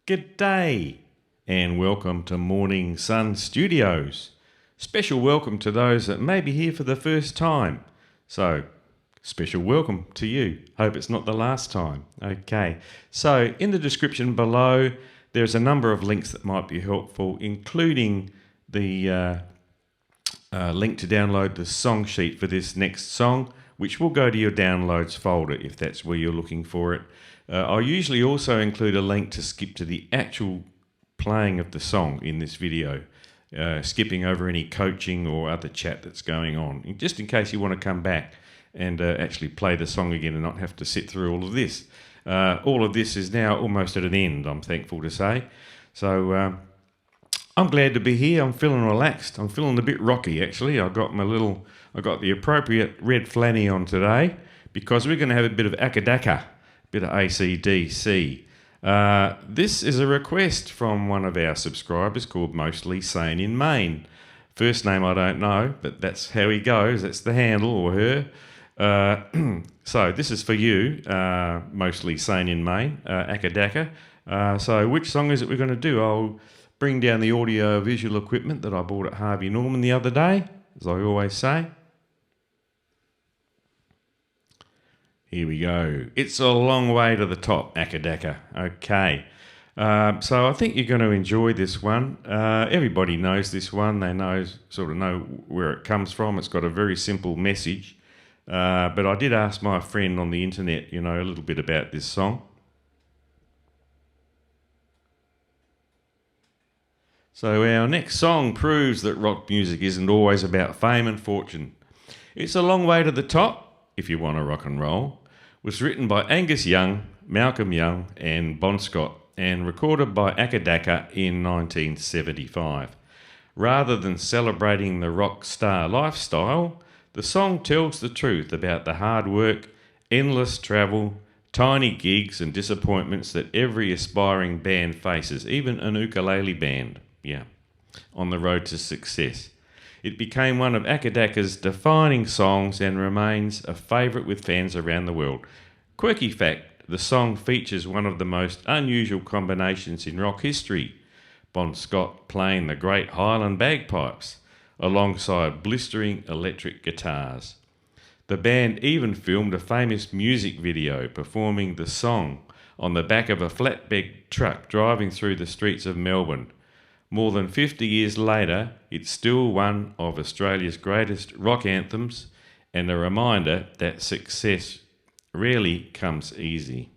G'day and welcome to Morning Sun Studios. Special welcome to those that may be here for the first time. So, special welcome to you. Hope it's not the last time. Okay, so in the description below there's a number of links that might be helpful, including the link to download the song sheet for this next song, which will go to your downloads folder if that's where you're looking for it. I usually also include a link to skip to the actual playing of the song in this video, skipping over any coaching or other chat that's going on, just in case you want to come back and actually play the song again and not have to sit through all of this. All of this is now almost at an end, I'm thankful to say. So I'm glad to be here. I'm feeling relaxed. I'm feeling a bit rocky actually. I got the appropriate red flanny on today because we're going to have a bit of akadaka. Bit of AC/DC. This is a request from one of our subscribers called Mostly Sane in Maine. First name I don't know, but that's how he goes. That's the handle, or her. So this is for you, Mostly Sane in Maine, akadaka. So which song is it we're going to do? I'll bring down the audio visual equipment that I bought at Harvey Norman the other day, as I always say. Here we go. It's a long way to the top, akadaka. Okay. So I think you're going to enjoy this one. Everybody knows this one. They sort of know where it comes from. It's got a very simple message. But I did ask my friend on the internet, a little bit about this song. So our next song proves that rock music isn't always about fame and fortune. It's a long way to the top, if you want to rock and roll, was written by Angus Young, Malcolm Young and Bon Scott and recorded by Akadaka in 1975. Rather than celebrating the rock star lifestyle, the song tells the truth about the hard work, endless travel, tiny gigs and disappointments that every aspiring band faces, even an ukulele band, on the road to success. It became one of Akadaka's defining songs and remains a favourite with fans around the world. Quirky fact, the song features one of the most unusual combinations in rock history, Bon Scott playing the great Highland bagpipes alongside blistering electric guitars. The band even filmed a famous music video performing the song on the back of a flatbed truck driving through the streets of Melbourne. More than 50 years later, it's still one of Australia's greatest rock anthems and a reminder that success rarely comes easy.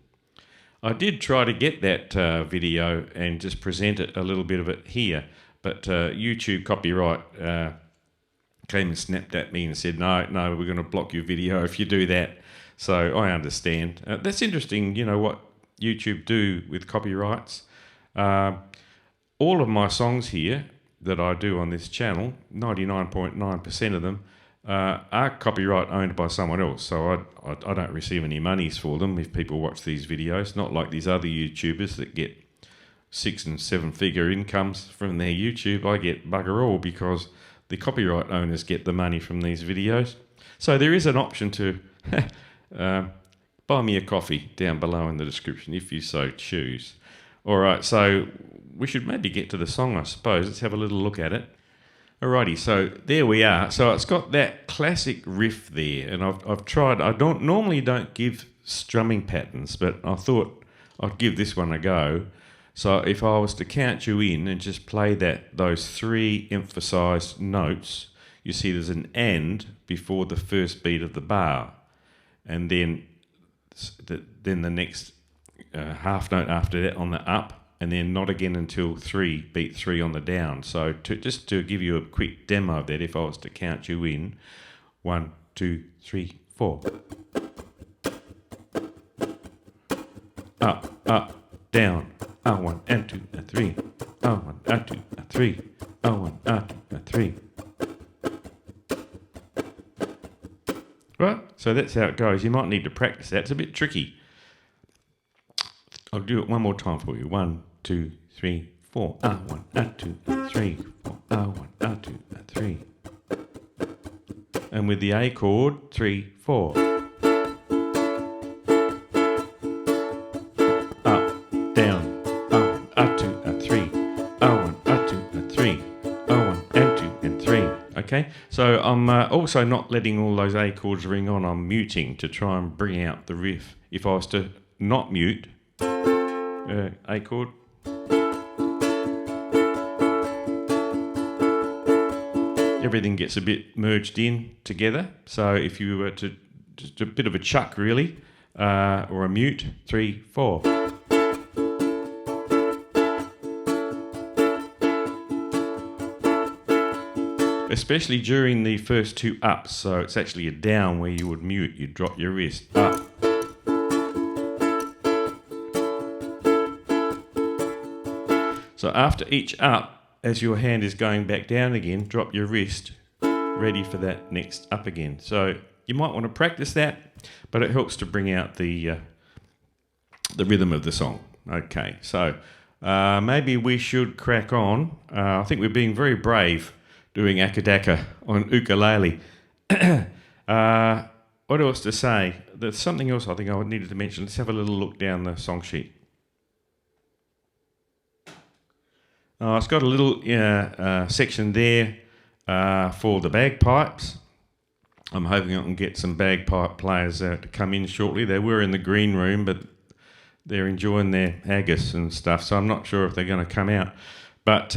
I did try to get that video and just present it, a little bit of it here, but YouTube copyright came and snapped at me and said, no, we're going to block your video if you do that. So I understand. That's interesting, what YouTube do with copyrights. All of my songs here that I do on this channel, 99.9% of them, are copyright owned by someone else. So I don't receive any monies for them if people watch these videos. Not like these other YouTubers that get 6- and 7-figure incomes from their YouTube. I get bugger all because the copyright owners get the money from these videos. So there is an option to buy me a coffee down below in the description if you so choose. All right, so we should maybe get to the song, I suppose. Let's have a little look at it. Alrighty, so there we are. So it's got that classic riff there, and I've tried. I normally don't give strumming patterns, but I thought I'd give this one a go. So if I was to count you in and just play those 3 emphasised notes, you see there's an and before the first beat of the bar, and then the next half note after that on the up, and then not again until beat 3 on the down. So just to give you a quick demo of that, if I was to count you in, 1, 2, 3, 4. Up, down, 1 and 2 and 3. 1 and 2 and 3. 1 and 2 and 3. Right, so that's how it goes. You might need to practice that. It's a bit tricky. I'll do it one more time for you. 1, 2, 3, 4. 1 and 2 and 3. 4. 1 and 2 and 3. And with the A chord, 3, 4. Up, down, up, Okay, so I'm also not letting all those A chords ring on. I'm muting to try and bring out the riff. If I was to not mute, A chord, everything gets a bit merged in together. So if you were to just a bit of a chuck really, or a mute, 3, 4. Especially during the first two ups, so it's actually a down where you would mute, you'd drop your wrist, up. So after each up, as your hand is going back down again, drop your wrist, ready for that next up again. So you might want to practice that, but it helps to bring out the rhythm of the song. Okay, so maybe we should crack on. I think we're being very brave doing akadaka on ukulele. What else to say? There's something else I think I needed to mention. Let's have a little look down the song sheet. It's got a little section there for the bagpipes. I'm hoping I can get some bagpipe players to come in shortly. They were in the green room, but they're enjoying their haggis and stuff, so I'm not sure if they're going to come out. But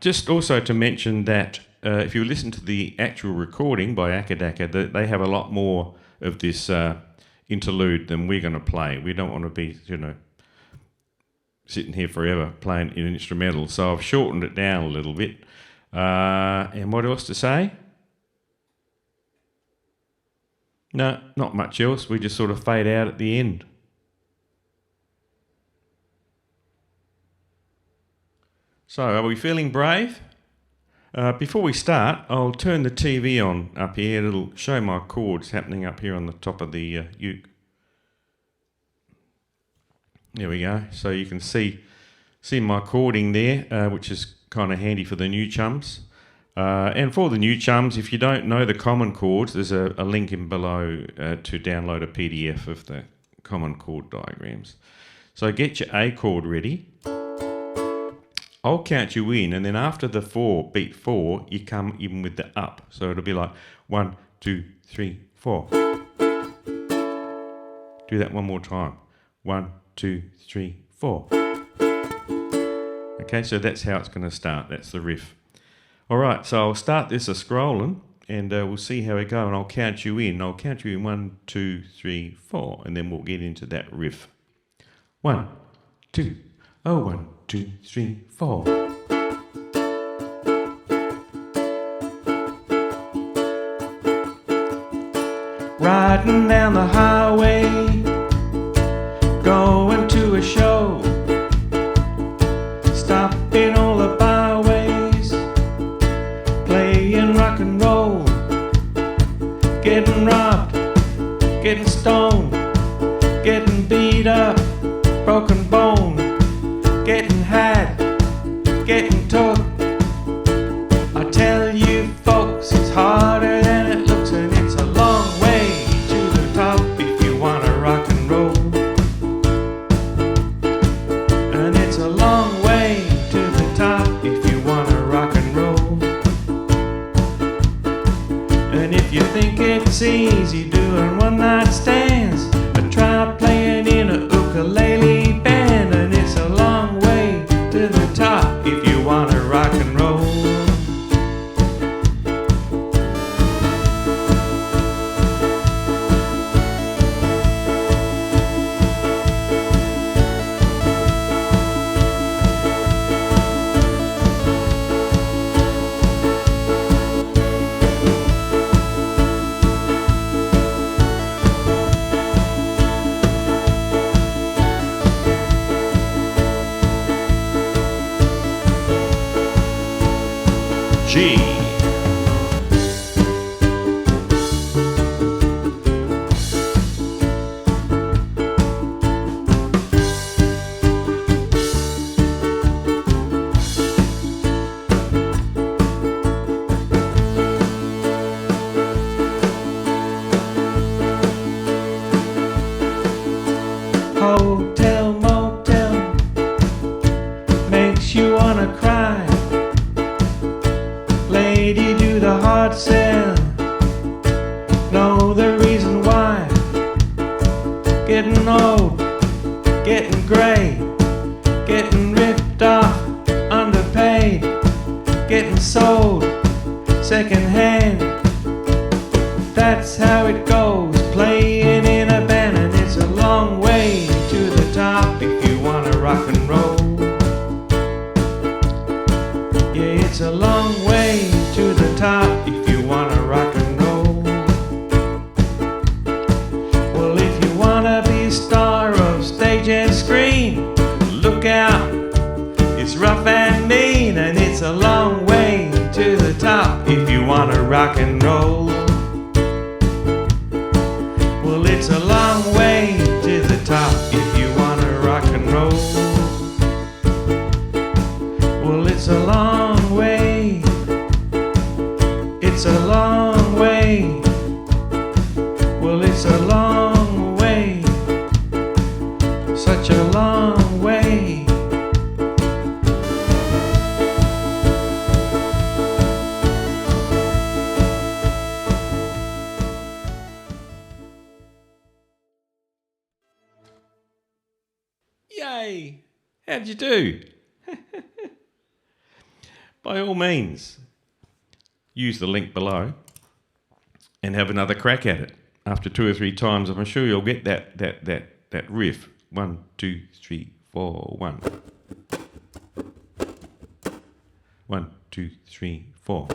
just also to mention that if you listen to the actual recording by Akadaka, they have a lot more of this interlude than we're going to play. We don't want to be, sitting here forever playing an instrumental, so I've shortened it down a little bit. And what else to say? No, not much else. We just sort of fade out at the end. So, are we feeling brave? Before we start, I'll turn the TV on up here. It'll show my chords happening up here on the top of the uke. There we go. So you can see my chording there, which is kind of handy for the new chums. And for the new chums, if you don't know the common chords, there's a link in below to download a PDF of the common chord diagrams. So get your A chord ready. I'll count you in, and then after the 4, beat 4, you come in with the up. So it'll be like 1, 2, 3, 4. Do that one more time. 1, 2, 3, 4. Okay, so that's how it's going to start. That's the riff. All right, so I'll start this a-scrolling, and we'll see how we go, and I'll count you in. I'll count you in 1, 2, 3, 4, and then we'll get into that riff. 1, 2, 1, 2, 3, 4. Riding down the highway, going to a show, stopping all the byways, playing rock and roll, getting robbed, getting stoned, getting beat up, broken bone, getting had, getting took. I tell you folks, it's harder than it looks, and it's a long way to the top if you wanna rock and roll. And it's a long way to the top if you wanna rock and roll. And if you think it's easy doing one night stands, try playing in a ukulele band, and it's a long way to the top if you wanna rock and roll. G. Hotel, motel, makes you wanna cry. Lay hard sell. Know the reason why. Getting old, getting grey, getting ripped off, underpaid, getting sold second hand. That's how it goes, playing in a band, and it's a long way to the top if you wanna rock and roll. Yeah, it's a long way to the top if you wanna rock and roll. Well, if you wanna be a star of stage and screen, look out, it's rough and mean, and it's a long way to the top if you wanna rock and roll. Well, it's a long way to the top if you wanna rock and roll. Well, it's a long way. It's a long way. Well, it's a long way. Such a long way. Yay! How'd you do? By all means, use the link below and have another crack at it. After 2 or 3 times, I'm sure you'll get that riff. 1, 2, 3, 4, 1. 1, 2, 3, 4.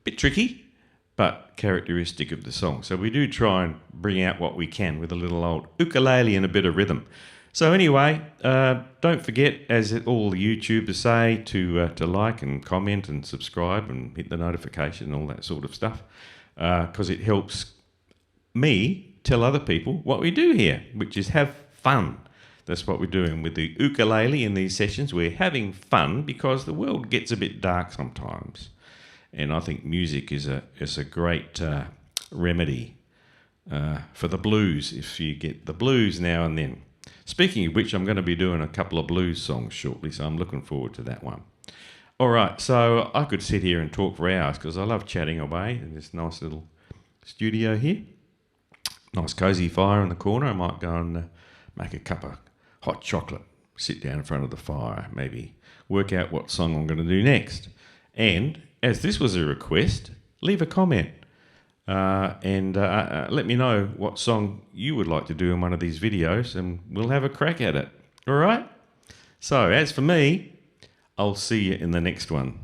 Bit tricky, but characteristic of the song. So we do try and bring out what we can with a little old ukulele and a bit of rhythm. So anyway, don't forget, as all the YouTubers say, to like and comment and subscribe and hit the notification and all that sort of stuff, because it helps me tell other people what we do here, which is have fun. That's what we're doing with the ukulele in these sessions. We're having fun because the world gets a bit dark sometimes. And I think music is a great remedy for the blues, if you get the blues now and then. Speaking of which, I'm going to be doing a couple of blues songs shortly, so I'm looking forward to that one. All right, so I could sit here and talk for hours because I love chatting away in this nice little studio here. Nice cosy fire in the corner. I might go and make a cup of hot chocolate, sit down in front of the fire, maybe work out what song I'm going to do next. And as this was a request, leave a comment and let me know what song you would like to do in one of these videos, and we'll have a crack at it. All right? So as for me, I'll see you in the next one.